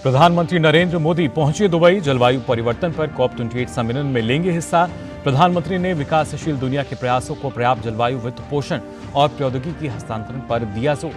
प्रधानमंत्री नरेंद्र मोदी पहुंचे दुबई। जलवायु परिवर्तन पर COP28 सम्मेलन में लेंगे हिस्सा। प्रधानमंत्री ने विकासशील दुनिया के प्रयासों को पर्याप्त जलवायु वित्त पोषण और प्रौद्योगिकी हस्तांतरण पर दिया जोर।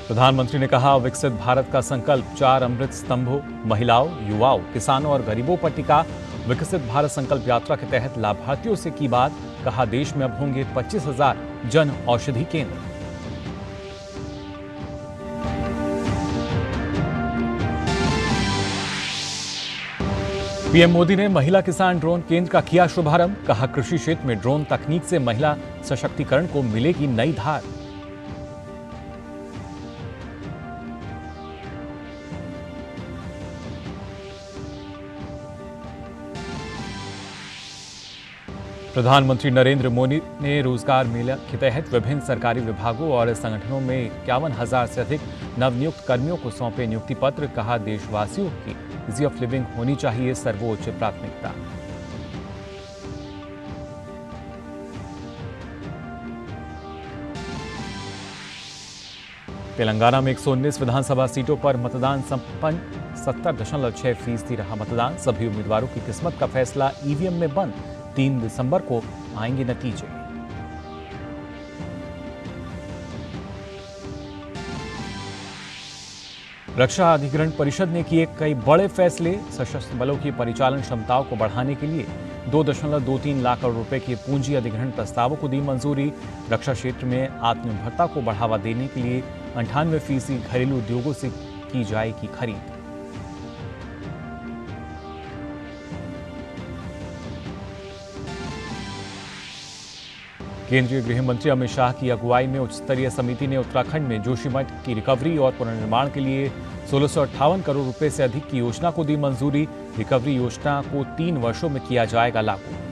प्रधानमंत्री ने कहा, विकसित भारत का संकल्प 4 अमृत स्तंभों, महिलाओं, युवाओं, किसानों और गरीबों पर टिका। विकसित भारत संकल्प यात्रा के तहत लाभार्थियों से की बात। कहा, देश में अब होंगे 25,000 जन औषधि केंद्र। पीएम मोदी ने महिला किसान ड्रोन केंद्र का किया शुभारंभ। कहा, कृषि क्षेत्र में ड्रोन तकनीक से महिला सशक्तिकरण को मिलेगी नई धार। प्रधानमंत्री नरेंद्र मोदी ने रोजगार मेला के तहत विभिन्न सरकारी विभागों और संगठनों में 51,000 से अधिक नवनियुक्त कर्मियों को सौंपे नियुक्ति पत्र। कहा, देशवासियों की इजी ऑफ लिविंग होनी चाहिए सर्वोच्च प्राथमिकता। तेलंगाना में 119 विधानसभा सीटों पर मतदान संपन्न। 70.6% रहा मतदान। सभी उम्मीदवारों की किस्मत का फैसला ईवीएम में बंद। 3 दिसंबर को आएंगे नतीजे। रक्षा अधिग्रहण परिषद ने किए कई बड़े फैसले। सशस्त्र बलों की परिचालन क्षमताओं को बढ़ाने के लिए 2.23 लाख करोड़ रुपए के पूंजी अधिग्रहण प्रस्तावों को दी मंजूरी। रक्षा क्षेत्र में आत्मनिर्भरता को बढ़ावा देने के लिए 98% घरेलू उद्योगों से की जाएगी खरीद। केंद्रीय गृह मंत्री अमित शाह की अगुवाई में उच्च स्तरीय समिति ने उत्तराखंड में जोशीमठ की रिकवरी और पुनर्निर्माण के लिए 1658 करोड़ रुपए से अधिक की योजना को दी मंजूरी। रिकवरी योजना को 3 वर्षों में किया जाएगा लागू।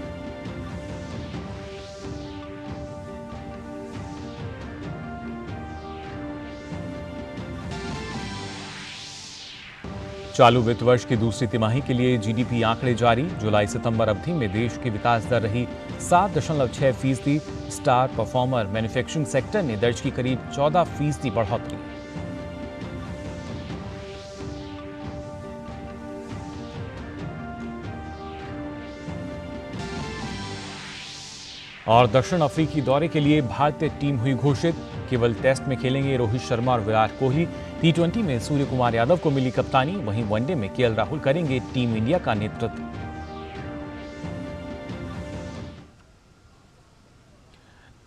चालू वित्त वर्ष की दूसरी तिमाही के लिए जीडीपी आंकड़े जारी। जुलाई सितंबर अवधि में देश की विकास दर रही 7.6%। स्टार परफॉर्मर मैन्युफैक्चरिंग सेक्टर ने दर्ज की करीब 14% बढ़ोतरी। और दक्षिण अफ्रीकी दौरे के लिए भारतीय टीम हुई घोषित। केवल टेस्ट में खेलेंगे रोहित शर्मा और विराट कोहली। T20 में सूर्य कुमार यादव को मिली कप्तानी। वहीं वनडे में केएल राहुल करेंगे टीम इंडिया का नेतृत्व।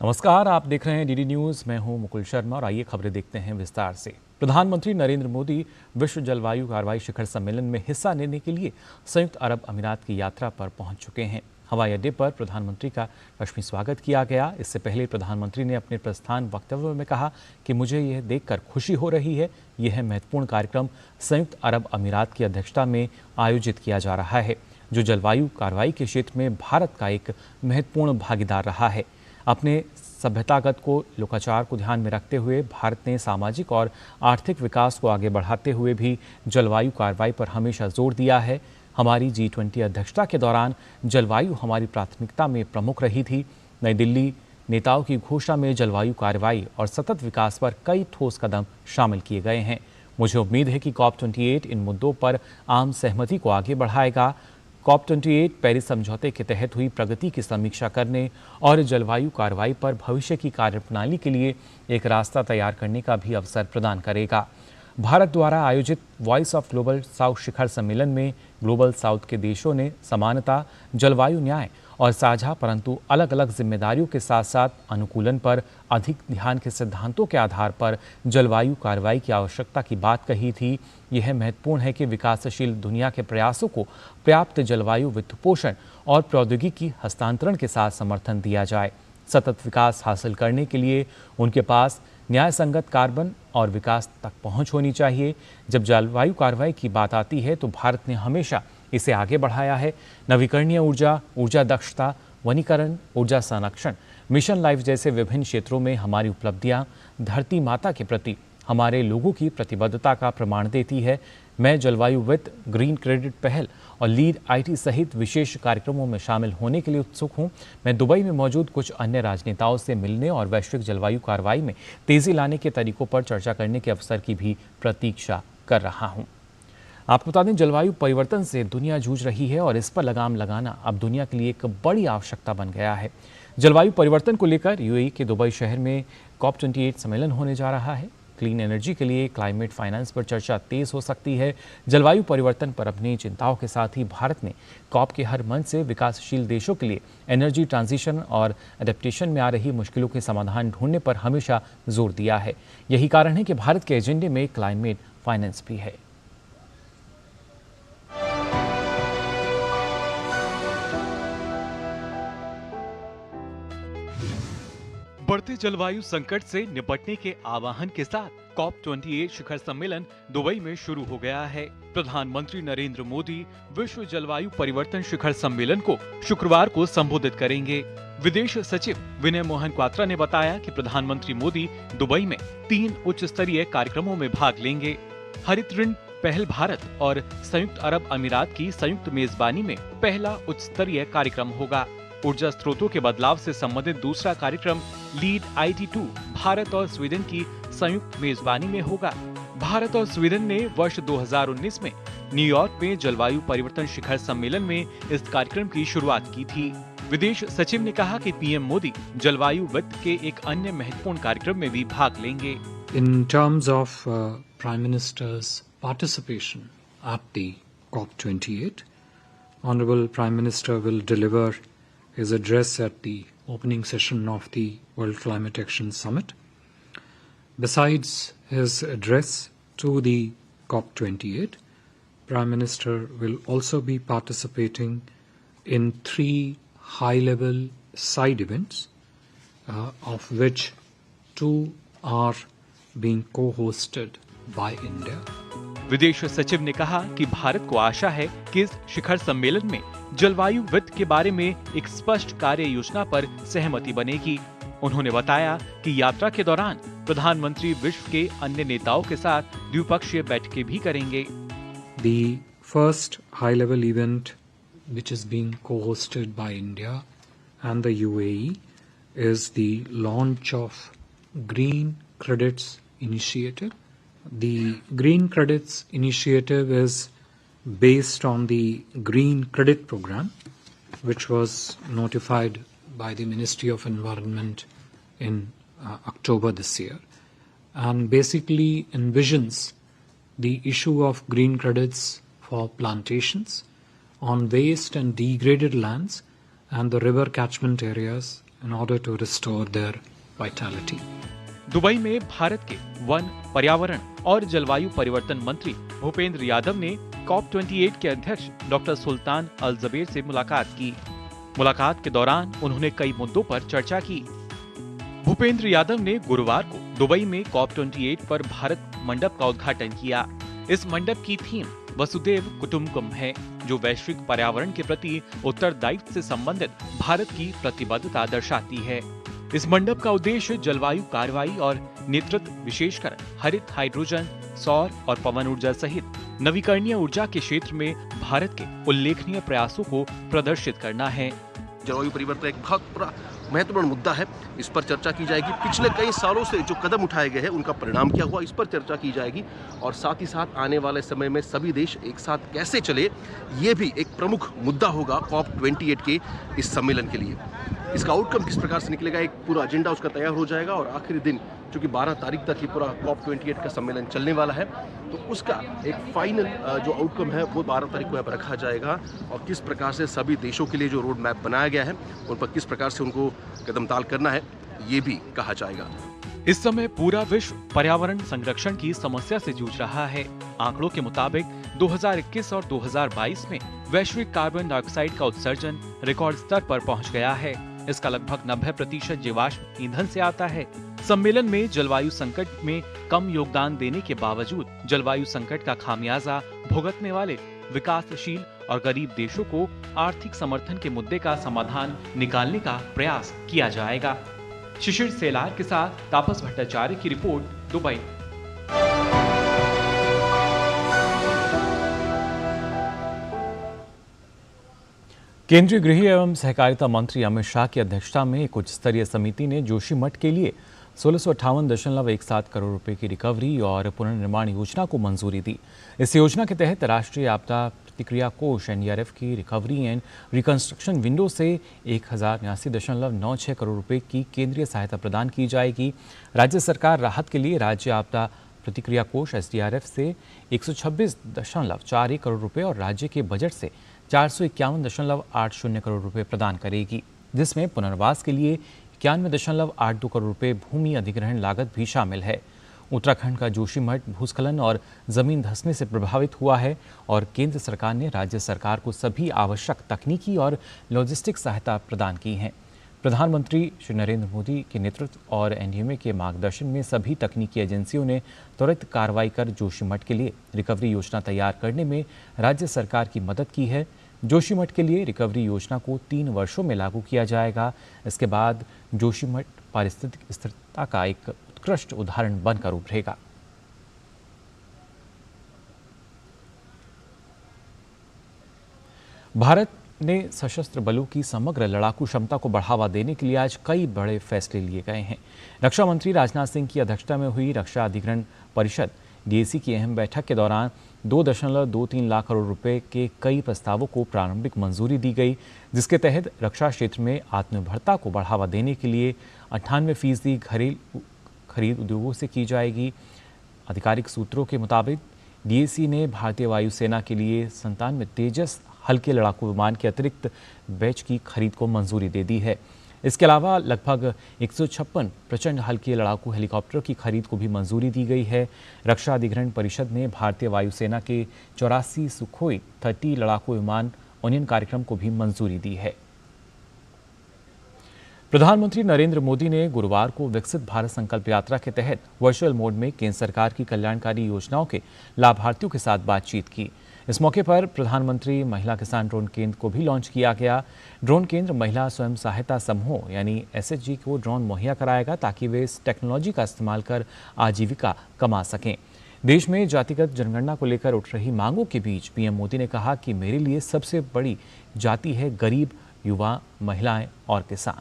नमस्कार, आप देख रहे हैं डीडी न्यूज। मैं हूं मुकुल शर्मा और आइए खबरें देखते हैं विस्तार से। प्रधानमंत्री नरेंद्र मोदी विश्व जलवायु कार्रवाई शिखर सम्मेलन में हिस्सा लेने के लिए संयुक्त अरब अमीरात की यात्रा पर पहुंच चुके हैं। हवाई अड्डे पर प्रधानमंत्री का रश्मि स्वागत किया गया। इससे पहले प्रधानमंत्री ने अपने प्रस्थान वक्तव्य में कहा कि मुझे यह देखकर खुशी हो रही है, यह महत्वपूर्ण कार्यक्रम संयुक्त अरब अमीरात की अध्यक्षता में आयोजित किया जा रहा है, जो जलवायु कार्रवाई के क्षेत्र में भारत का एक महत्वपूर्ण भागीदार रहा है। अपने सभ्यतागत को लोकाचार को ध्यान में रखते हुए भारत ने सामाजिक और आर्थिक विकास को आगे बढ़ाते हुए भी जलवायु कार्रवाई पर हमेशा जोर दिया है। हमारी G20 अध्यक्षता के दौरान जलवायु हमारी प्राथमिकता में प्रमुख रही थी। नई दिल्ली नेताओं की घोषणा में जलवायु कार्रवाई और सतत विकास पर कई ठोस कदम शामिल किए गए हैं। मुझे उम्मीद है कि COP28 इन मुद्दों पर आम सहमति को आगे बढ़ाएगा। COP28 पेरिस समझौते के तहत हुई प्रगति की समीक्षा करने और जलवायु कार्रवाई पर भविष्य की कार्यप्रणाली के लिए एक रास्ता तैयार करने का भी अवसर प्रदान करेगा। भारत द्वारा आयोजित वॉइस ऑफ ग्लोबल साउथ शिखर सम्मेलन में ग्लोबल साउथ के देशों ने समानता, जलवायु न्याय और साझा परंतु अलग अलग जिम्मेदारियों के साथ साथ अनुकूलन पर अधिक ध्यान के सिद्धांतों के आधार पर जलवायु कार्रवाई की आवश्यकता की बात कही थी। यह महत्वपूर्ण है कि विकासशील दुनिया के प्रयासों को पर्याप्त जलवायु वित्त पोषण और प्रौद्योगिकी हस्तांतरण के साथ समर्थन दिया जाए। सतत विकास हासिल करने के लिए उनके पास न्याय संगत कार्बन और विकास तक पहुंच होनी चाहिए। जब जलवायु कार्रवाई की बात आती है तो भारत ने हमेशा इसे आगे बढ़ाया है। नवीकरणीय ऊर्जा, ऊर्जा दक्षता, वनीकरण, ऊर्जा संरक्षण, मिशन लाइफ जैसे विभिन्न क्षेत्रों में हमारी उपलब्धियां धरती माता के प्रति हमारे लोगों की प्रतिबद्धता का प्रमाण देती है। मैं जलवायु वित्त, ग्रीन क्रेडिट पहल और लीड आईटी सहित विशेष कार्यक्रमों में शामिल होने के लिए उत्सुक हूं। मैं दुबई में मौजूद कुछ अन्य राजनेताओं से मिलने और वैश्विक जलवायु कार्रवाई में तेजी लाने के तरीकों पर चर्चा करने के अवसर की भी प्रतीक्षा कर रहा हूं। आपको बता दें, जलवायु परिवर्तन से दुनिया जूझ रही है और इस पर लगाम लगाना अब दुनिया के लिए एक बड़ी आवश्यकता बन गया है। जलवायु परिवर्तन को लेकर यूएई के दुबई शहर में COP28 सम्मेलन होने जा रहा है। क्लीन एनर्जी के लिए क्लाइमेट फाइनेंस पर चर्चा तेज हो सकती है। जलवायु परिवर्तन पर अपनी चिंताओं के साथ ही भारत ने COP के हर मंच से विकासशील देशों के लिए एनर्जी ट्रांजिशन और एडेप्टेशन में आ रही मुश्किलों के समाधान ढूंढने पर हमेशा जोर दिया है। यही कारण है कि भारत के एजेंडे में क्लाइमेट फाइनेंस भी है। बढ़ते जलवायु संकट से निपटने के आह्वान के साथ COP28 शिखर सम्मेलन दुबई में शुरू हो गया है। प्रधानमंत्री नरेंद्र मोदी विश्व जलवायु परिवर्तन शिखर सम्मेलन को शुक्रवार को संबोधित करेंगे। विदेश सचिव विनय मोहन क्वात्रा ने बताया कि प्रधानमंत्री मोदी दुबई में 3 उच्च स्तरीय कार्यक्रमों में भाग लेंगे। हरित ऋण पहल भारत और संयुक्त अरब अमीरात की संयुक्त मेजबानी में पहला उच्च स्तरीय कार्यक्रम होगा। ऊर्जा स्रोतों के बदलाव से संबंधित दूसरा कार्यक्रम लीड IT2 भारत और स्वीडन की संयुक्त मेजबानी में होगा। भारत और स्वीडन ने वर्ष 2019 में न्यूयॉर्क में जलवायु परिवर्तन शिखर सम्मेलन में इस कार्यक्रम की शुरुआत की थी। विदेश सचिव ने कहा कि पीएम मोदी जलवायु वित्त के एक अन्य महत्वपूर्ण कार्यक्रम में भी भाग लेंगे। In terms of Prime Minister's participation at the COP28, Honorable Prime Minister will deliver his address at the opening session of the World Climate Action Summit. Besides his address to the COP28, Prime Minister will also be participating in 3 high-level side events, of which 2 are being co-hosted by India. विदेश सचिव ने कहा कि भारत को आशा है कि इस शिखर सम्मेलन में जलवायु वित्त के बारे में एक स्पष्ट कार्य योजना पर सहमति बनेगी। उन्होंने बताया कि यात्रा के दौरान प्रधानमंत्री विश्व के अन्य नेताओं के साथ द्विपक्षीय बैठकें भी करेंगे। The first high-level event, which is being co-hosted by India and the UAE, is the launch of Green Credits Initiative. The Green Credits Initiative is based on the Green Credit Program, which was notified by the Ministry of Environment in October this year, and basically envisions the issue of green credits for plantations on waste and degraded lands and the river catchment areas in order to restore their vitality. Dubai में भारत के one, पर्यावरण और जलवायु परिवर्तन मंत्री भूपेंद्र यादव ने COP28 के अध्यक्ष डॉक्टर सुल्तान अल जबेर से मुलाकात की। मुलाकात के दौरान उन्होंने कई मुद्दों पर चर्चा की। भूपेंद्र यादव ने गुरुवार को दुबई में COP28 पर भारत मंडप का उद्घाटन किया। इस मंडप की थीम वसुदेव कुटुम्बकम है, जो वैश्विक पर्यावरण के प्रति उत्तरदायित्व से संबंधित भारत की प्रतिबद्धता दर्शाती है। इस मंडप का उद्देश्य जलवायु कार्रवाई और नेतृत्व, विशेषकर हरित हाइड्रोजन, सौर और पवन ऊर्जा सहित नवीकरणीय ऊर्जा के क्षेत्र में भारत के उल्लेखनीय प्रयासों को प्रदर्शित करना है। जलवायु परिवर्तन एक बहुत बड़ा महत्वपूर्ण मुद्दा है। इस पर चर्चा की जाएगी। पिछले कई सालों से जो कदम उठाए गए हैं उनका परिणाम क्या हुआ, इस पर चर्चा की जाएगी। और साथ ही साथ आने वाले समय में सभी देश एक साथ कैसे चले, ये भी एक प्रमुख मुद्दा होगा COP28 के इस सम्मेलन के लिए। इसका आउटकम किस प्रकार से निकलेगा, एक पूरा एजेंडा उसका तैयार हो जाएगा। और आखिरी दिन चूँकि 12 तारीख तक ये पूरा COP28 का सम्मेलन चलने वाला है, तो उसका एक फाइनल जो आउटकम है वो 12 तारीख को यहाँ पर रखा जाएगा। और किस प्रकार से सभी देशों के लिए जो रोड मैप बनाया गया है उन पर किस प्रकार से उनको कदमताल करना है, ये भी कहा जाएगा। इस समय पूरा विश्व पर्यावरण संरक्षण की समस्या से जूझ रहा है। आंकड़ों के मुताबिक 2021 और 2022 में वैश्विक कार्बन डाइऑक्साइड का उत्सर्जन रिकॉर्ड स्तर पर पहुंच गया है। इसका लगभग 90% जीवाश्म ईंधन से आता है। सम्मेलन में जलवायु संकट में कम योगदान देने के बावजूद जलवायु संकट का खामियाजा भुगतने वाले विकासशील और गरीब देशों को आर्थिक समर्थन के मुद्दे का समाधान निकालने का प्रयास किया जाएगा। शिशिर सेलार के साथ तापस भट्टाचार्य की रिपोर्ट, दुबई। केंद्रीय गृह एवं सहकारिता मंत्री अमित शाह की अध्यक्षता में एक उच्च स्तरीय समिति ने जोशीमठ के लिए 1658.17 करोड़ रुपए की रिकवरी और पुनर्निर्माण योजना को मंजूरी दी। इस योजना के तहत राष्ट्रीय आपदा प्रतिक्रिया कोष एनडीआरएफ की रिकवरी एंड रिकंस्ट्रक्शन विंडो से 1089.96 करोड़ रुपए की केंद्रीय सहायता प्रदान की जाएगी। राज्य सरकार राहत के लिए राज्य आपदा प्रतिक्रिया कोष एसडीआरएफ से 126.41 करोड़ रुपए और राज्य के बजट से 451.80 करोड़ रुपए प्रदान करेगी, जिसमें पुनर्वास के लिए 91.82 करोड़ रुपए भूमि अधिग्रहण लागत भी शामिल है। उत्तराखंड का जोशीमठ भूस्खलन और जमीन धंसने से प्रभावित हुआ है और केंद्र सरकार ने राज्य सरकार को सभी आवश्यक तकनीकी और लॉजिस्टिक सहायता प्रदान की है। प्रधानमंत्री श्री नरेंद्र मोदी के नेतृत्व और एनडीएमए के मार्गदर्शन में सभी तकनीकी एजेंसियों ने त्वरित कार्रवाई कर जोशीमठ के लिए रिकवरी योजना तैयार करने में राज्य सरकार की मदद की है। जोशीमठ के लिए रिकवरी योजना को 3 वर्षों में लागू किया जाएगा। इसके बाद जोशीमठ पारिस्थितिक स्थिरता का एक उत्कृष्ट उदाहरण बनकर उभरेगा। भारत ने सशस्त्र बलों की समग्र लड़ाकू क्षमता को बढ़ावा देने के लिए आज कई बड़े फैसले लिए गए हैं। रक्षा मंत्री राजनाथ सिंह की अध्यक्षता में हुई रक्षा अधिग्रहण परिषद डीएसी की अहम बैठक के दौरान 2.23 लाख करोड़ रुपए के कई प्रस्तावों को प्रारंभिक मंजूरी दी गई, जिसके तहत रक्षा क्षेत्र में आत्मनिर्भरता को बढ़ावा देने के लिए 98% घरेलू खरीद उद्योगों से की जाएगी। आधिकारिक सूत्रों के मुताबिक डीएसी ने भारतीय वायुसेना के लिए 97 तेजस हल्के लड़ाकू विमान के अतिरिक्त बैच की खरीद को मंजूरी दे दी है। इसके अलावा लगभग 156 प्रचंड हल्के लड़ाकू हेलीकॉप्टर की खरीद को भी मंजूरी दी गई है। रक्षा अधिग्रहण परिषद ने भारतीय वायुसेना के 84 सुखोई 30 लड़ाकू विमान उन्नयन कार्यक्रम को भी मंजूरी दी है। प्रधानमंत्री नरेंद्र मोदी ने गुरुवार को विकसित भारत संकल्प यात्रा के तहत वर्चुअल मोड में केंद्र सरकार की कल्याणकारी योजनाओं के लाभार्थियों के साथ बातचीत की। इस मौके पर प्रधानमंत्री महिला किसान ड्रोन केंद्र को भी लॉन्च किया गया। ड्रोन केंद्र महिला स्वयं सहायता समूहों यानी एसएचजी को ड्रोन मुहैया कराएगा ताकि वे इस टेक्नोलॉजी का इस्तेमाल कर आजीविका कमा सकें। देश में जातिगत जनगणना को लेकर उठ रही मांगों के बीच पीएम मोदी ने कहा कि मेरे लिए सबसे बड़ी जाति है गरीब, युवा, महिलाएं और किसान।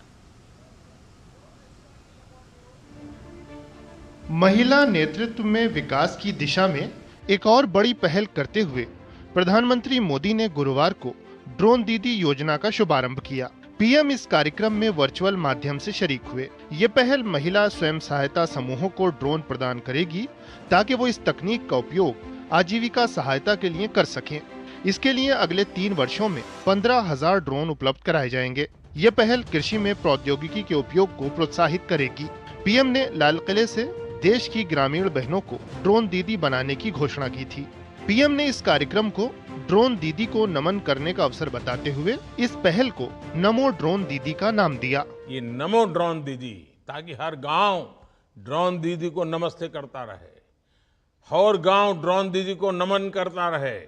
महिला नेतृत्व में विकास की दिशा में एक और बड़ी पहल करते हुए प्रधानमंत्री मोदी ने गुरुवार को ड्रोन दीदी योजना का शुभारंभ किया। पीएम इस कार्यक्रम में वर्चुअल माध्यम से शरीक हुए। ये पहल महिला स्वयं सहायता समूहों को ड्रोन प्रदान करेगी ताकि वो इस तकनीक का उपयोग आजीविका सहायता के लिए कर सकें। इसके लिए अगले 3 वर्षों में 15,000 ड्रोन उपलब्ध कराए जाएंगे। ये पहल कृषि में प्रौद्योगिकी के उपयोग को प्रोत्साहित करेगी। पीएम ने लाल किले से देश की ग्रामीण बहनों को ड्रोन दीदी बनाने की घोषणा की थी। पीएम ने इस कार्यक्रम को ड्रोन दीदी को नमन करने का अवसर बताते हुए इस पहल को नमो ड्रोन दीदी का नाम दिया। ये नमो ड्रोन दीदी, ताकि हर गांव ड्रोन दीदी को नमस्ते करता रहे, हर गांव ड्रोन दीदी को नमन करता रहे,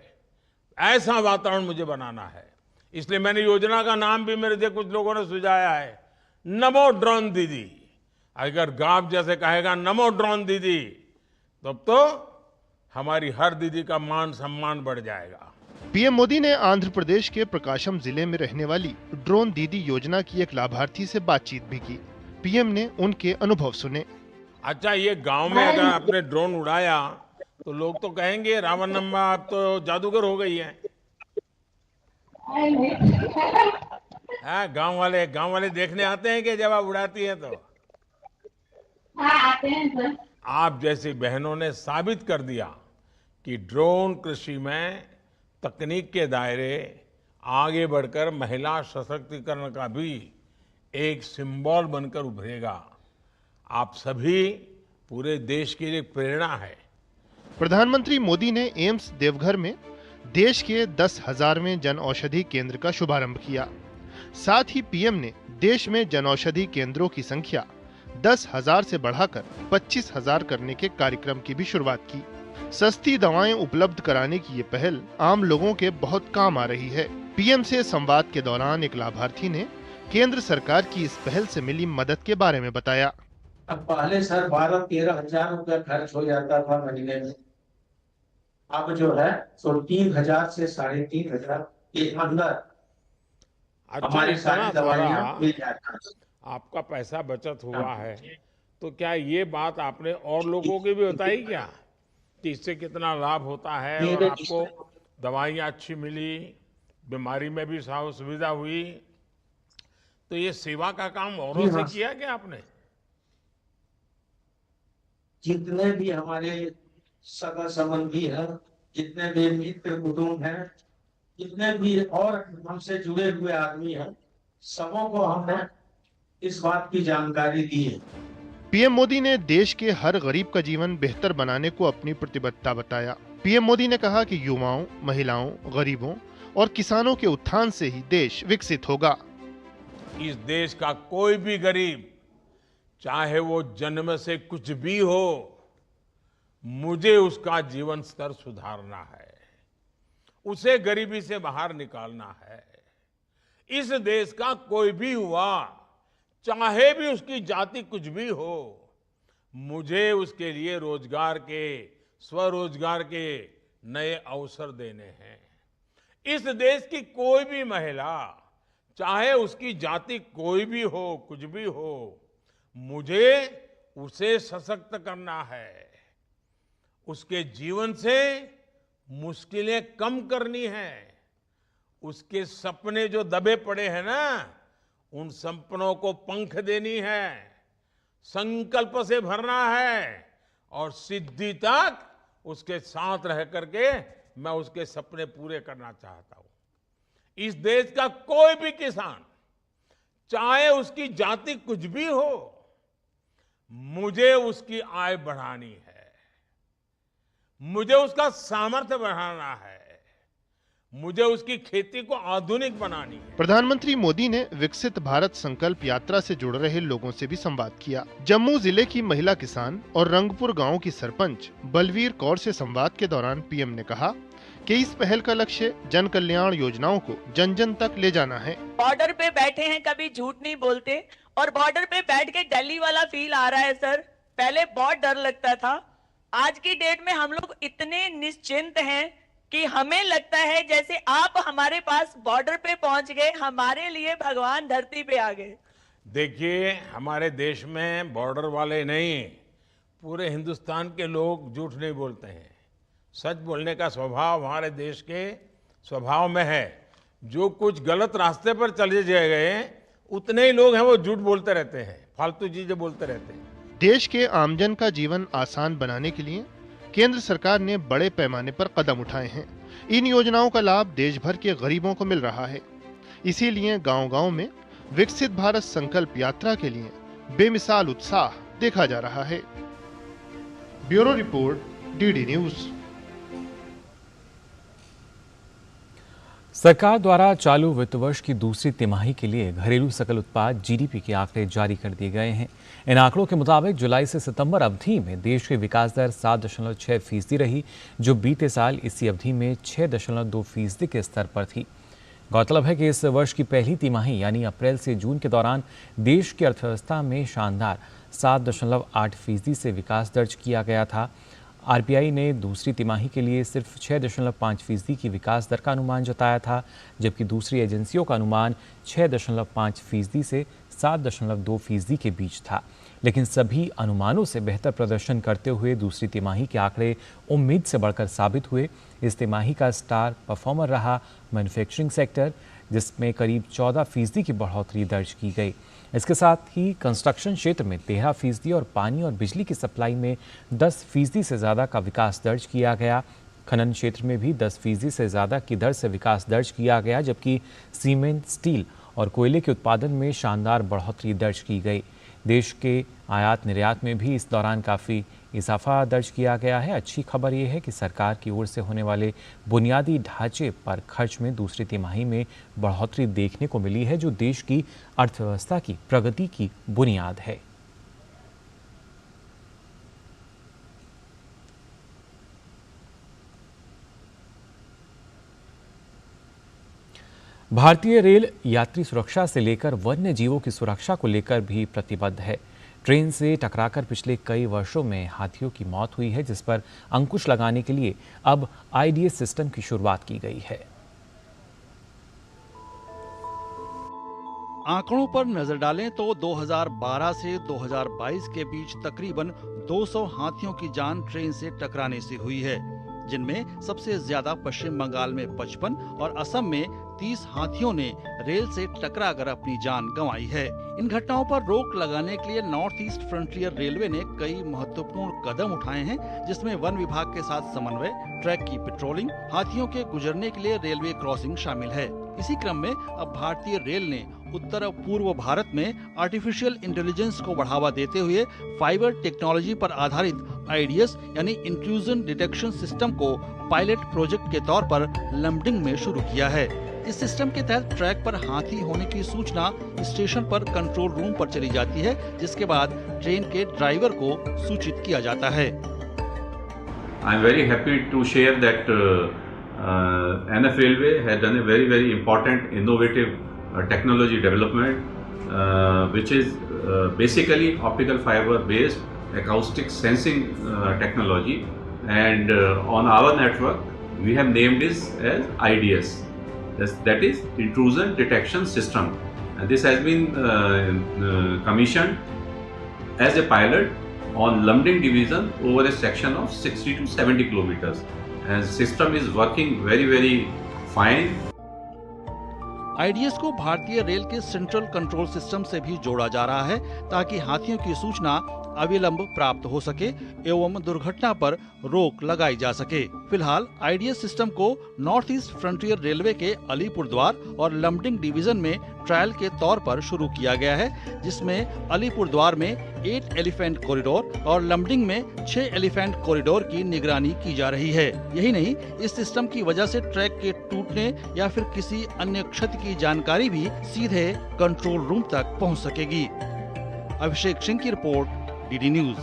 ऐसा वातावरण मुझे बनाना है। इसलिए मैंने योजना का नाम भी मेरे से कुछ लोगों ने सुझाया है, नमो ड्रोन दीदी। अगर गांव जैसे कहेगा नमो ड्रोन दीदी, तब तो हमारी हर दीदी का मान सम्मान बढ़ जाएगा। पीएम मोदी ने आंध्र प्रदेश के प्रकाशम जिले में रहने वाली ड्रोन दीदी योजना की एक लाभार्थी से बातचीत भी की। पीएम ने उनके अनुभव सुने। अच्छा, ये गांव में अगर आपने ड्रोन उड़ाया तो लोग तो कहेंगे रावण अम्मा आप तो जादूगर हो गई हैं। गांव वाले देखने आते हैं कि जब आप उड़ाती हैं तो? हाँ, आते हैं सर। आप जैसी बहनों ने साबित कर दिया कि ड्रोन कृषि में तकनीक के दायरे आगे बढ़कर महिला सशक्तिकरण का भी एक सिंबल बनकर उभरेगा। आप सभी पूरे देश के लिए प्रेरणा है। प्रधानमंत्री मोदी ने एम्स देवघर में देश के 10,000वें जन औषधि केंद्र का शुभारंभ किया। साथ ही पीएम ने देश में जन औषधि केंद्रों की संख्या 10,000 से बढ़ाकर 25,000 करने के कार्यक्रम की भी शुरुआत की। सस्ती दवाएं उपलब्ध कराने की ये पहल आम लोगों के बहुत काम आ रही है। पीएम से संवाद के दौरान एक लाभार्थी ने केंद्र सरकार की इस पहल से मिली मदद के बारे में बताया। अब पहले सर 12-13 हजार रुपया खर्च हो जाता था महीने में, अब जो है तो 3,000 से 3,500 के अंदर अच्छा, हमारी इतना सारी दवाइयाँ सारा मिल जाती हैं। आपका पैसा बचत हुआ है, तो क्या ये बात आपने और लोगों को भी बताई क्या कि इससे कितना लाभ होता है और मेरे आपको दवाइयाँ अच्छी मिली, बीमारी में भी सुविधा हुई? तो ये सेवा का काम औरों जी से हाँ, किया क्या आपने? जितने भी हमारे सगा संबंधी हैं, जितने भी मित्र कुटुंब हैं, जितने भी और हमसे जुड़े हुए आदमी हैं, सबों को हमने इस बात की जानकारी दी है। पीएम मोदी ने देश के हर गरीब का जीवन बेहतर बनाने को अपनी प्रतिबद्धता बताया। पीएम मोदी ने कहा कि युवाओं, महिलाओं, गरीबों और किसानों के उत्थान से ही देश विकसित होगा। इस देश का कोई भी गरीब, चाहे वो जन्म से कुछ भी हो, मुझे उसका जीवन स्तर सुधारना है, उसे गरीबी से बाहर निकालना है। इस देश का कोई भी हुआ, चाहे भी उसकी जाति कुछ भी हो, मुझे उसके लिए रोजगार के, स्वरोजगार के नए अवसर देने हैं। इस देश की कोई भी महिला, चाहे उसकी जाति कोई भी हो, कुछ भी हो, मुझे उसे सशक्त करना है, उसके जीवन से मुश्किलें कम करनी है, उसके सपने जो दबे पड़े हैं ना, उन सपनों को पंख देनी है, संकल्प से भरना है और सिद्धि तक उसके साथ रह करके मैं उसके सपने पूरे करना चाहता हूं। इस देश का कोई भी किसान, चाहे उसकी जाति कुछ भी हो, मुझे उसकी आय बढ़ानी है, मुझे उसका सामर्थ्य बढ़ाना है, मुझे उसकी खेती को आधुनिक बनानी है। प्रधानमंत्री मोदी ने विकसित भारत संकल्प यात्रा से जुड़ रहे लोगों से भी संवाद किया। जम्मू जिले की महिला किसान और रंगपुर गांव की सरपंच बलवीर कौर से संवाद के दौरान पीएम ने कहा कि इस पहल का लक्ष्य जन कल्याण योजनाओं को जन जन तक ले जाना है। बॉर्डर पे बैठे हैं, कभी झूठ नहीं बोलते, और बॉर्डर पे बैठ के दिल्ली वाला फील आ रहा है सर। पहले बहुत डर लगता था, आज की डेट में हम लोग इतने निश्चिंत हैं कि हमें लगता है जैसे आप हमारे पास बॉर्डर पे पहुंच गए, हमारे लिए भगवान धरती पे आ गए। देखिए, हमारे देश में बॉर्डर वाले नहीं, पूरे हिंदुस्तान के लोग झूठ नहीं बोलते हैं। सच बोलने का स्वभाव हमारे देश के स्वभाव में है। जो कुछ गलत रास्ते पर चले गए, उतने ही लोग हैं वो झूठ बोलते रहते हैं, फालतू चीजें बोलते रहते हैं। देश के आमजन का जीवन आसान बनाने के लिए केंद्र सरकार ने बड़े पैमाने पर कदम उठाए हैं। इन योजनाओं का लाभ देश भर के गरीबों को मिल रहा है। इसीलिए गांव-गांव में विकसित भारत संकल्प यात्रा के लिए बेमिसाल उत्साह देखा जा रहा है। Bureau report, DD news. सरकार द्वारा चालू वित्त वर्ष की दूसरी तिमाही के लिए घरेलू सकल उत्पाद जीडीपी के आंकड़े जारी कर दिए गए हैं। इन आंकड़ों के मुताबिक जुलाई से सितंबर अवधि में देश की विकास दर 7.6% रही, जो बीते साल इसी अवधि में 6.2% के स्तर पर थी। गौरतलब है कि इस वर्ष की पहली तिमाही यानी अप्रैल से जून के दौरान देश की अर्थव्यवस्था में शानदार 7.8% से विकास दर्ज किया गया था। आरबीआई ने दूसरी तिमाही के लिए सिर्फ 6.5% की विकास दर का अनुमान जताया था, जबकि दूसरी एजेंसियों का अनुमान 6.5% से 7.2% के बीच था। लेकिन सभी अनुमानों से बेहतर प्रदर्शन करते हुए दूसरी तिमाही के आंकड़े उम्मीद से बढ़कर साबित हुए। इस तिमाही का स्टार परफॉर्मर रहा मैन्युफैक्चरिंग सेक्टर, जिसमें करीब 14% की बढ़ोतरी दर्ज की गई। इसके साथ ही कंस्ट्रक्शन क्षेत्र में 13% और पानी और बिजली की सप्लाई में 10% से ज़्यादा का विकास दर्ज किया गया। खनन क्षेत्र में भी 10% से ज़्यादा की दर से विकास दर्ज किया गया, जबकि सीमेंट, स्टील और कोयले के उत्पादन में शानदार बढ़ोतरी दर्ज की गई। देश के आयात निर्यात में भी इस दौरान काफ़ी इजाफा दर्ज किया गया है। अच्छी खबर यह है कि सरकार की ओर से होने वाले बुनियादी ढांचे पर खर्च में दूसरी तिमाही में बढ़ोतरी देखने को मिली है, जो देश की अर्थव्यवस्था की प्रगति की बुनियाद है। भारतीय रेल यात्री सुरक्षा से लेकर वन्य जीवों की सुरक्षा को लेकर भी प्रतिबद्ध है। ट्रेन से टकराकर पिछले कई वर्षों में हाथियों की मौत हुई है, जिस पर अंकुश लगाने के लिए अब आईडीएस सिस्टम की शुरुआत की गई है। आंकड़ों पर नजर डालें तो 2012 से 2022 के बीच तकरीबन 200 हाथियों की जान ट्रेन से टकराने से हुई है, जिनमें सबसे ज्यादा पश्चिम बंगाल में 55 और असम में 30 हाथियों ने रेल से टकराकर अपनी जान गंवाई है। इन घटनाओं पर रोक लगाने के लिए नॉर्थ ईस्ट फ्रंटियर रेलवे ने कई महत्वपूर्ण कदम उठाए हैं, जिसमें वन विभाग के साथ समन्वय, ट्रैक की पेट्रोलिंग, हाथियों के गुजरने के लिए रेलवे क्रॉसिंग शामिल है। इसी क्रम में अब भारतीय रेल ने उत्तर और पूर्व भारत में आर्टिफिशियल इंटेलिजेंस को बढ़ावा देते हुए फाइबर टेक्नोलॉजी पर आधारित आईडीएस यानी इंट्रूजन डिटेक्शन सिस्टम को पायलट प्रोजेक्ट के तौर पर लमडिंग में शुरू किया है। इस सिस्टम के तहत ट्रैक पर हाथी होने की सूचना स्टेशन पर कंट्रोल रूम पर चली जाती है, जिसके बाद ट्रेन के ड्राइवर को सूचित किया जाता है। I am very happy to share that NF Railway has done a very important innovative technology development, which is basically optical fiber based acoustic sensing technology, and on our network we have named this as IDS, that is intrusion detection system, and this has been commissioned as a pilot on Lumding division over a section of 60 to 70 kilometers, and system is working very fine. IDs को भारतीय rail के central control system से भी जोड़ा जा रहा है, ताकि हाथियों की सूचना अविलंब प्राप्त हो सके एवं दुर्घटना पर रोक लगाई जा सके। फिलहाल आईडीएस सिस्टम को नॉर्थ ईस्ट फ्रंटियर रेलवे के अलीपुरद्वार और लमडिंग डिवीजन में ट्रायल के तौर पर शुरू किया गया है, जिसमें अलीपुरद्वार में 8 एलिफेंट कॉरिडोर और लमडिंग में 6 एलिफेंट कॉरिडोर की निगरानी की जा रही है। यही नहीं, इस सिस्टम की वजह से ट्रैक के टूटने या फिर किसी अन्य क्षति की जानकारी भी सीधे कंट्रोल रूम तक पहुंच सकेगी। अभिषेक सिंह की report, DD news.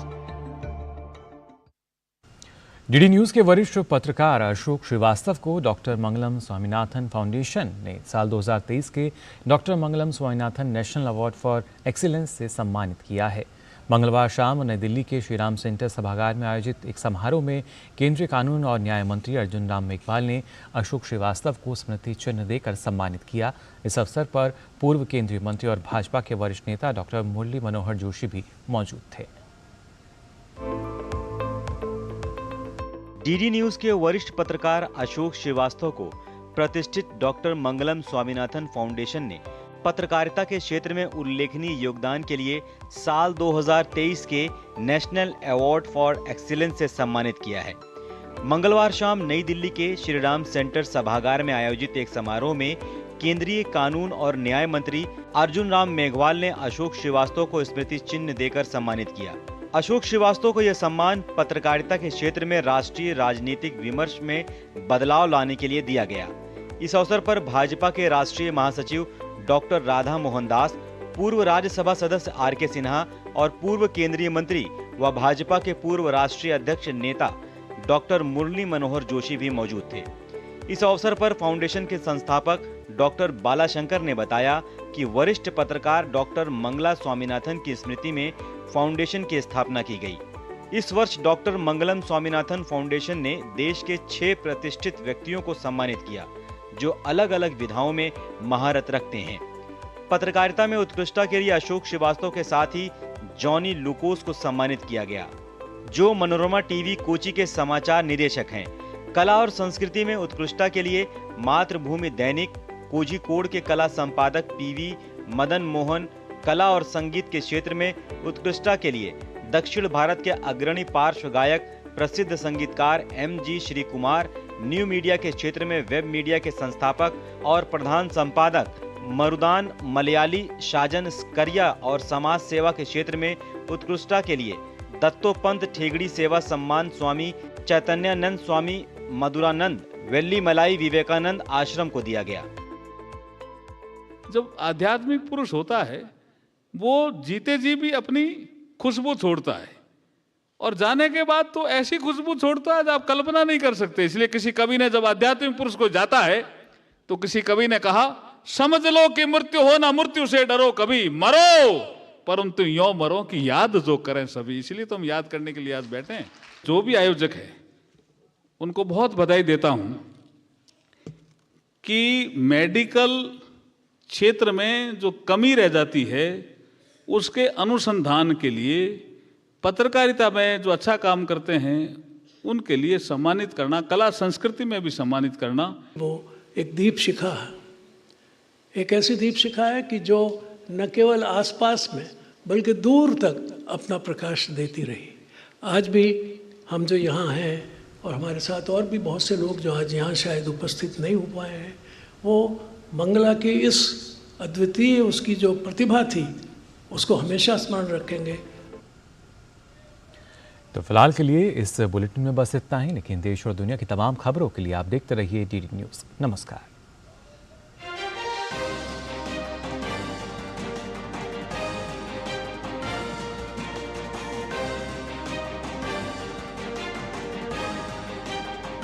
DD news के वरिष्ठ पत्रकार अशोक श्रीवास्तव को डॉक्टर मंगलम स्वामीनाथन फाउंडेशन ने साल 2023 के doctor Mangalam Swaminathan national award for excellence से सम्मानित किया है। मंगलवार शाम नई दिल्ली के श्रीराम सेंटर सभागार में आयोजित एक समारोह में केंद्रीय कानून और न्याय मंत्री अर्जुन राम मेघवाल ने अशोक श्रीवास्तव को स्मृति चिन्ह देकर सम्मानित किया। इस अवसर पर पूर्व केंद्रीय मंत्री और भाजपा के वरिष्ठ नेता डॉक्टर मुरली मनोहर जोशी भी मौजूद थे। डीडी न्यूज के वरिष्ठ पत्रकार अशोक श्रीवास्तव को प्रतिष्ठित डॉक्टर मंगलम स्वामीनाथन फाउंडेशन ने पत्रकारिता के क्षेत्र में उल्लेखनीय योगदान के लिए साल 2023 के नेशनल अवार्ड फॉर एक्सीलेंस से सम्मानित किया है। मंगलवार शाम नई दिल्ली के श्रीराम सेंटर सभागार में आयोजित एक समारोह में केंद्रीय कानून और न्याय मंत्री अर्जुन राम मेघवाल ने अशोक श्रीवास्तव को स्मृति चिन्ह देकर सम्मानित किया। अशोक श्रीवास्तव को यह सम्मान पत्रकारिता के क्षेत्र में राष्ट्रीय राजनीतिक विमर्श में बदलाव लाने के लिए दिया गया। इस अवसर पर भाजपा के राष्ट्रीय महासचिव डॉक्टर राधा मोहन दास, पूर्व राज्यसभा सदस्य आर.के. सिन्हा और पूर्व केंद्रीय मंत्री व भाजपा के पूर्व राष्ट्रीय अध्यक्ष नेता डॉक्टर मुरली मनोहर जोशी भी मौजूद थे। इस अवसर पर फाउंडेशन के संस्थापक डॉक्टर बालाशंकर ने बताया कि वरिष्ठ पत्रकार डॉक्टर मंगला स्वामीनाथन की स्मृति में फाउंडेशन की स्थापना की गई। इस वर्ष डॉक्टर मंगलम स्वामीनाथन फाउंडेशन ने देश के 6 प्रतिष्ठित व्यक्तियों को सम्मानित किया, जो अलग अलग विधाओं में महारत रखते हैं। पत्रकारिता में उत्कृष्टता के लिए अशोक श्रीवास्तव के साथ ही जॉनी लुकोस को सम्मानित किया गया, जो मनोरमा टीवी कोची के समाचार निदेशक हैं। कला और संस्कृति में उत्कृष्टता के लिए मातृभूमि दैनिक कोझिकोड के कला संपादक पीवी मदन मोहन, कला और संगीत के क्षेत्र में उत्कृष्टता के लिए दक्षिण भारत के अग्रणी पार्श्व गायक प्रसिद्ध संगीतकार MG. Shri Kumar, new media के क्षेत्र में वेब मीडिया के संस्थापक और प्रधान संपादक मरुदान मलयाली शाजन स्करिया और समाज सेवा के क्षेत्र में उत्कृष्टता के लिए दत्तोपंत ठेगड़ी सेवा सम्मान स्वामी चैतन्यानंद स्वामी मधुरानंद वेल्ली मलाई विवेकानंद आश्रम को दिया गया। जब आध्यात्मिक पुरुष होता है वो जीते जी भी अपनी खुशबू छोड़ता है और जाने के बाद तो ऐसी खुशबू छोड़ता है जो आप कल्पना नहीं कर सकते। इसलिए किसी कवि ने जब आध्यात्मिक पुरुष को जाता है तो किसी कवि ने कहा, समझ लो कि मृत्यु हो ना मृत्यु से डरो, कभी मरो परंतु यो मरो कि याद जो करें सभी। इसलिए तो हम याद करने के लिए आज बैठे हैं। जो भी आयोजक है उनको बहुत बधाई देता हूं कि मेडिकल क्षेत्र में जो कमी रह जाती है उसके अनुसंधान के लिए पत्रकारिता में जो अच्छा काम करते हैं उनके लिए सम्मानित करना, कला संस्कृति में भी सम्मानित करना। वो एक दीप शिखा है, एक ऐसी दीप शिखा है कि जो न केवल आसपास में बल्कि दूर तक अपना प्रकाश देती रही। आज भी हम जो यहाँ हैं और हमारे साथ और भी बहुत से लोग जो आज यहाँ शायद उपस्थित नहीं हो पाए हैं, वो मंगला की इस अद्वितीय उसकी जो प्रतिभा थी उसको हमेशा स्मरण रखेंगे। तो फिलहाल के लिए इस बुलेटिन में बस इतना ही, लेकिन देश और दुनिया की तमाम खबरों के लिए आप देखते रहिए डीडी न्यूज़। नमस्कार।